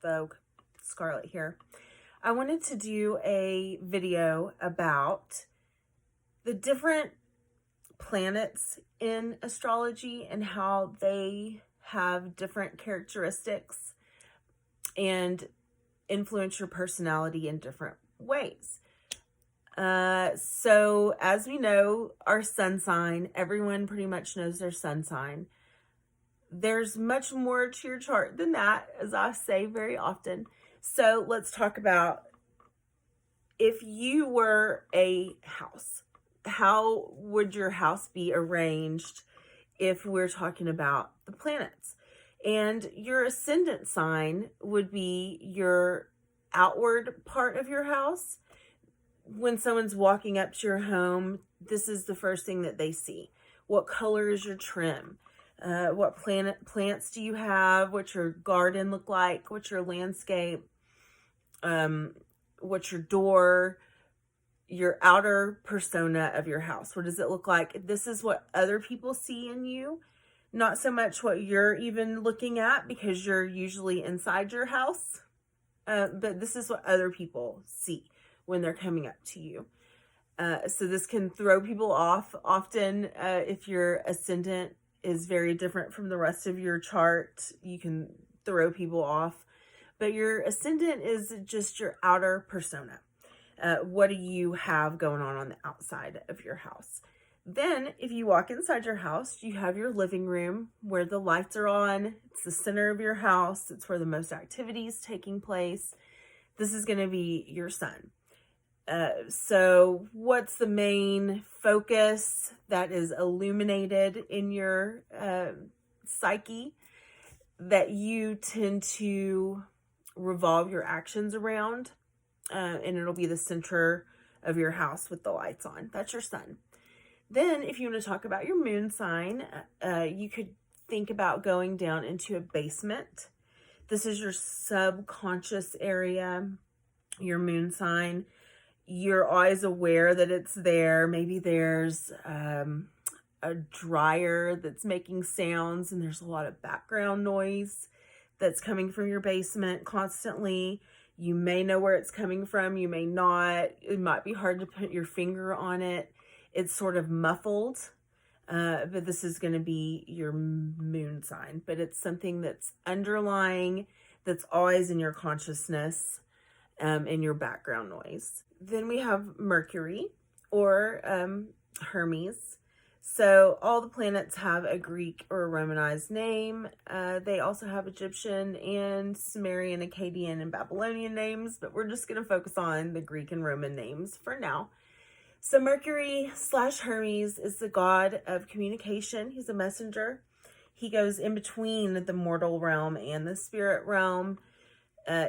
Vogue, Scarlet here. I wanted to do a video about the different planets in astrology and how they have different characteristics and influence your personality in different ways. So as we know, our sun sign, everyone pretty much knows their sun sign. There's much more to your chart than that, as I say very often. So let's talk about if you were a house, how would your house be arranged if we're talking about the planets? And your ascendant sign would be your outward part of your house. When someone's walking up to your home, this is the first thing that they see. What color is your trim? What plants do you have? What's your garden look like? What's your landscape? What's your door? Your outer persona of your house. What does it look like? This is what other people see in you. Not so much what you're even looking at, because you're usually inside your house. But this is what other people see when they're coming up to you. So this can throw people off. Often, if your ascendant is very different from the rest of your chart, you can throw people off. But your ascendant is just your outer persona. What do you have going on the outside of your house? Then, if you walk inside your house, you have your living room where the lights are on. It's the center of your house. It's where the most activity is taking place. This is going to be your sun. So what's the main focus that is illuminated in your psyche that you tend to revolve your actions around? And it'll be the center of your house with the lights on. That's your sun. Then if you want to talk about your moon sign, you could think about going down into a basement. This is your subconscious area, your moon sign. You're always aware that it's there. Maybe there's a dryer that's making sounds and there's a lot of background noise that's coming from your basement constantly. You may know where it's coming from. You may not. It might be hard to put your finger on it. It's sort of muffled, but this is going to be your moon sign. But it's something that's underlying, that's always in your consciousness, in your background noise. Then we have Mercury, or Hermes. So all the planets have a Greek or a Romanized name. They also have Egyptian and Sumerian, Akkadian, and Babylonian names, but we're just going to focus on the Greek and Roman names for now. So Mercury / Hermes is the god of communication. He's a messenger. He goes in between the mortal realm and the spirit realm.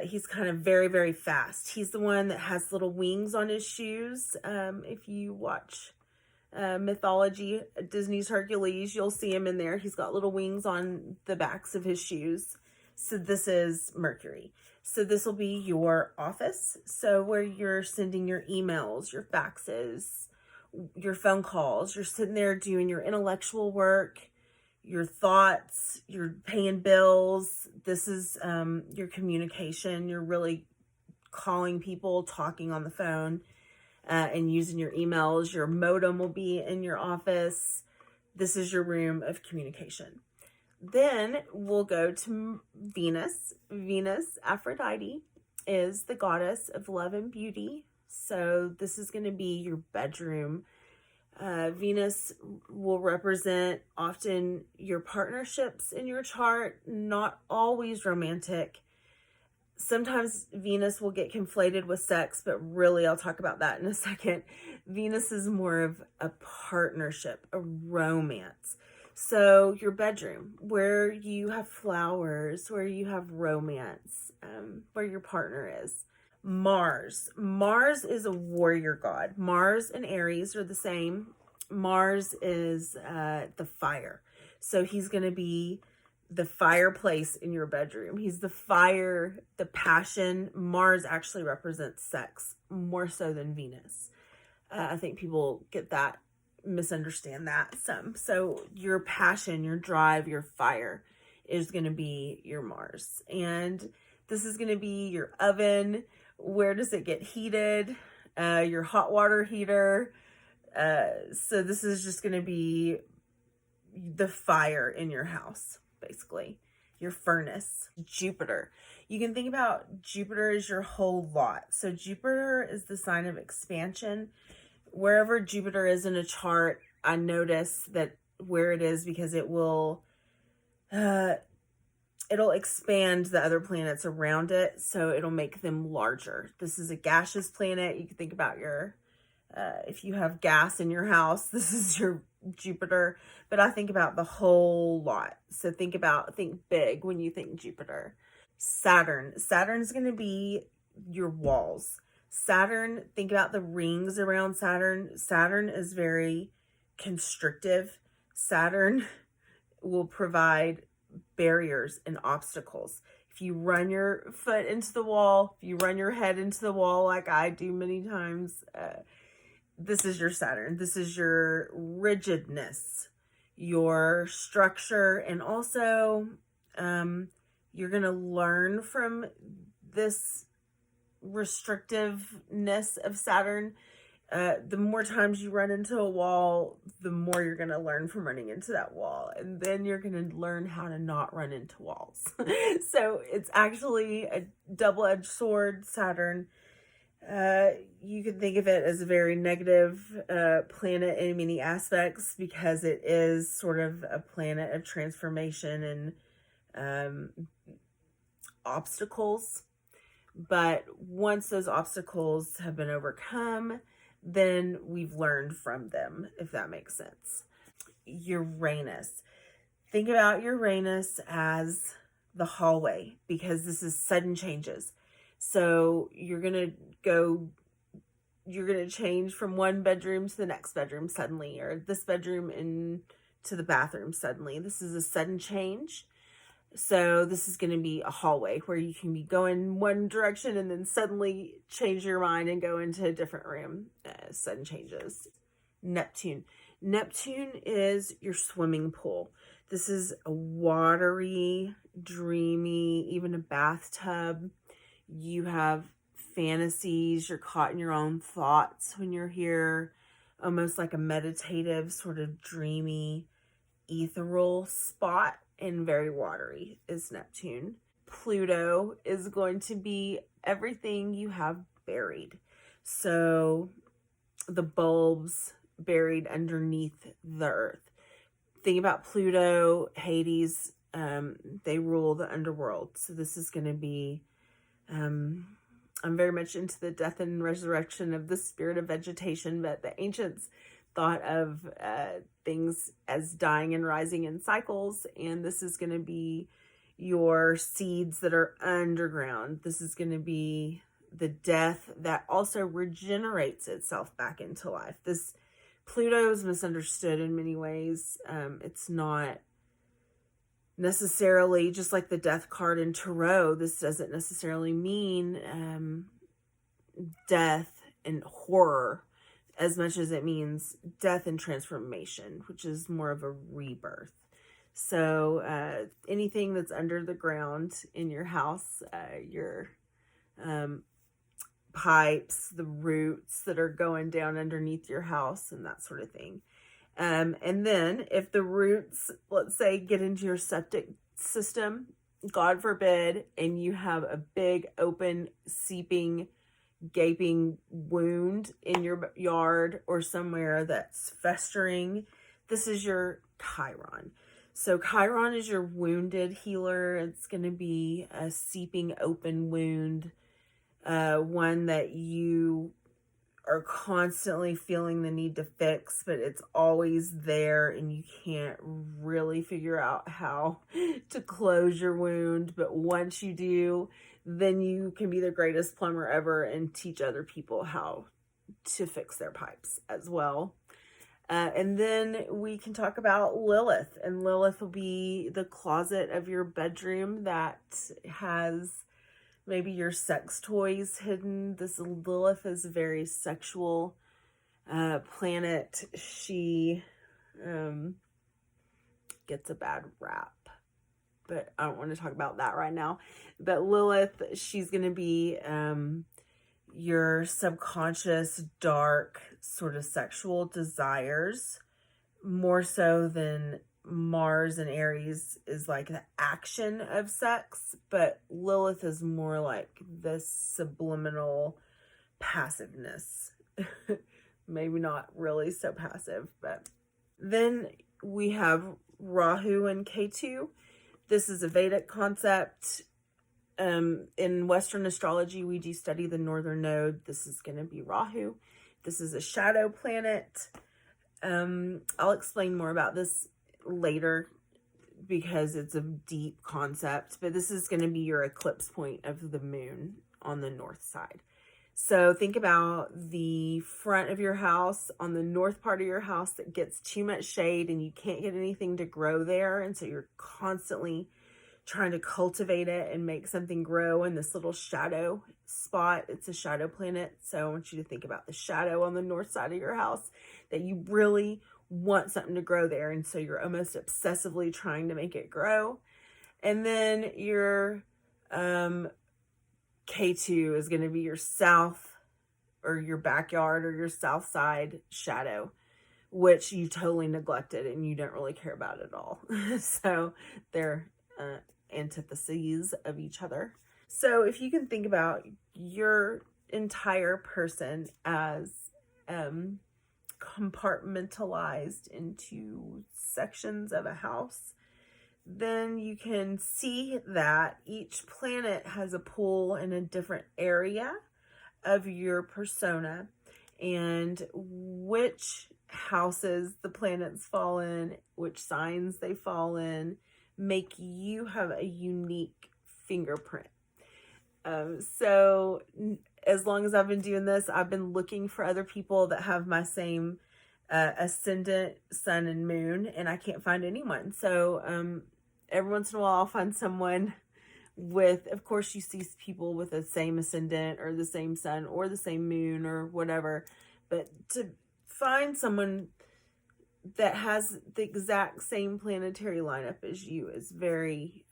He's kind of very, very fast. He's the one that has little wings on his shoes. If you watch mythology, Disney's Hercules, you'll see him in there. He's got little wings on the backs of his shoes. So this is Mercury. So this will be your office. So where you're sending your emails, your faxes, your phone calls, you're sitting there doing your intellectual work, your thoughts, you're paying bills. This is your communication. You're really calling people, talking on the phone, and using your emails. Your modem will be in your office. This is your room of communication. Then we'll go to Venus. Venus, Aphrodite, is the goddess of love and beauty. So this is going to be your bedroom. Venus will represent often your partnerships in your chart, not always romantic. Sometimes Venus will get conflated with sex, but really I'll talk about that in a second. Venus is more of a partnership, a romance. So your bedroom, where you have flowers, where you have romance, where your partner is. Mars. Mars is a warrior god. Mars and Aries are the same. Mars is the fire. So he's going to be the fireplace in your bedroom. He's the fire, the passion. Mars actually represents sex more so than Venus. I think people get that, misunderstand that some. So your passion, your drive, your fire is going to be your Mars. And This is going to be your oven. Where does it get heated? Your hot water heater. So this is just going to be the fire in your house, basically. Your furnace. Jupiter. You can think about Jupiter as your whole lot. So Jupiter is the sign of expansion. Wherever Jupiter is in a chart, I notice that where it is, because it will it'll expand the other planets around it, so it'll make them larger. This is a gaseous planet. You can think about your if you have gas in your house, this is your Jupiter, but I think about the whole lot. So think big when you think Jupiter. Saturn's going to be your walls. Saturn, think about the rings around Saturn. Saturn is very constrictive. Saturn will provide barriers and obstacles. If you run your foot into the wall, if you run your head into the wall like I do many times, this is your Saturn. This is your rigidness, your structure, and also you're going to learn from this restrictiveness of Saturn. The more times you run into a wall, the more you're going to learn from running into that wall. And then you're going to learn how to not run into walls. So it's actually a double-edged sword, Saturn. You can think of it as a very negative planet in many aspects, because it is sort of a planet of transformation and obstacles. But once those obstacles have been overcome, then we've learned from them, if that makes sense. Uranus. Think about Uranus as the hallway, because this is sudden changes. So you're going to change from one bedroom to the next bedroom suddenly, or this bedroom into the bathroom suddenly. This is a sudden change. So this is going to be a hallway where you can be going one direction and then suddenly change your mind and go into a different room. Sudden changes. Neptune. Neptune is your swimming pool. This is a watery, dreamy, even a bathtub. You have fantasies. You're caught in your own thoughts when you're here. Almost like a meditative, sort of dreamy, ethereal spot. And very watery is Neptune. Pluto is going to be everything you have buried. So the bulbs buried underneath the earth. Think about Pluto, Hades. They rule the underworld. So this is going to be, I'm very much into the death and resurrection of the spirit of vegetation, but the ancients thought of things as dying and rising in cycles, and this is going to be your seeds that are underground. This is going to be the death that also regenerates itself back into life. This Pluto is misunderstood in many ways. It's not necessarily, just like the death card in Tarot, this doesn't necessarily mean death and horror, as much as it means death and transformation, which is more of a rebirth. So anything that's under the ground in your house, your pipes, the roots that are going down underneath your house, and that sort of thing. And then if the roots, let's say, get into your septic system, God forbid, and you have a big, open, seeping, gaping wound in your yard or somewhere that's festering, this is your Chiron. So Chiron is your wounded healer. It's going to be a seeping open wound, one that you are constantly feeling the need to fix, but it's always there and you can't really figure out how to close your wound. But once you do, then you can be the greatest plumber ever and teach other people how to fix their pipes as well. And then we can talk about Lilith, and Lilith will be the closet of your bedroom that has maybe your sex toys hidden. This Lilith is a very sexual planet. She gets a bad rap. but I don't want to talk about that right now. But Lilith, she's going to be your subconscious, dark, sort of sexual desires, more so than Mars and Aries is like the action of sex, but Lilith is more like the subliminal passiveness. Maybe not really so passive, but then we have Rahu and K2. This is a Vedic concept. In Western astrology, we do study the northern node. This is going to be Rahu. This is a shadow planet. I'll explain more about this later because it's a deep concept, but this is going to be your eclipse point of the moon on the north side. So think about the front of your house, on the north part of your house that gets too much shade and you can't get anything to grow there. And so you're constantly trying to cultivate it and make something grow in this little shadow spot. It's a shadow planet. So I want you to think about the shadow on the north side of your house that you really want something to grow there. And so you're almost obsessively trying to make it grow. And then your K2 is going to be your south or your backyard or your south side shadow, which you totally neglected and you don't really care about at all. So they're antitheses of each other. So if you can think about your entire person as compartmentalized into sections of a house, then you can see that each planet has a pull in a different area of your persona, and which houses the planets fall in, which signs they fall in, make you have a unique fingerprint. So as long as I've been doing this, I've been looking for other people that have my same ascendant, sun, and moon, and I can't find anyone. So every once in a while I'll find someone with, of course you see people with the same ascendant or the same sun or the same moon or whatever, but to find someone that has the exact same planetary lineup as you is very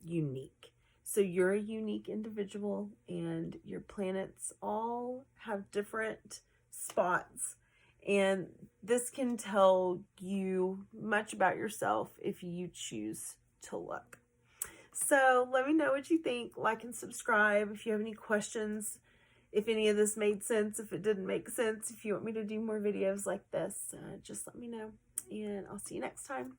unique. So you're a unique individual and your planets all have different spots. And this can tell you much about yourself if you choose to look. So let me know what you think. Like and subscribe if you have any questions. If any of this made sense, if it didn't make sense, if you want me to do more videos like this, just let me know. And I'll see you next time.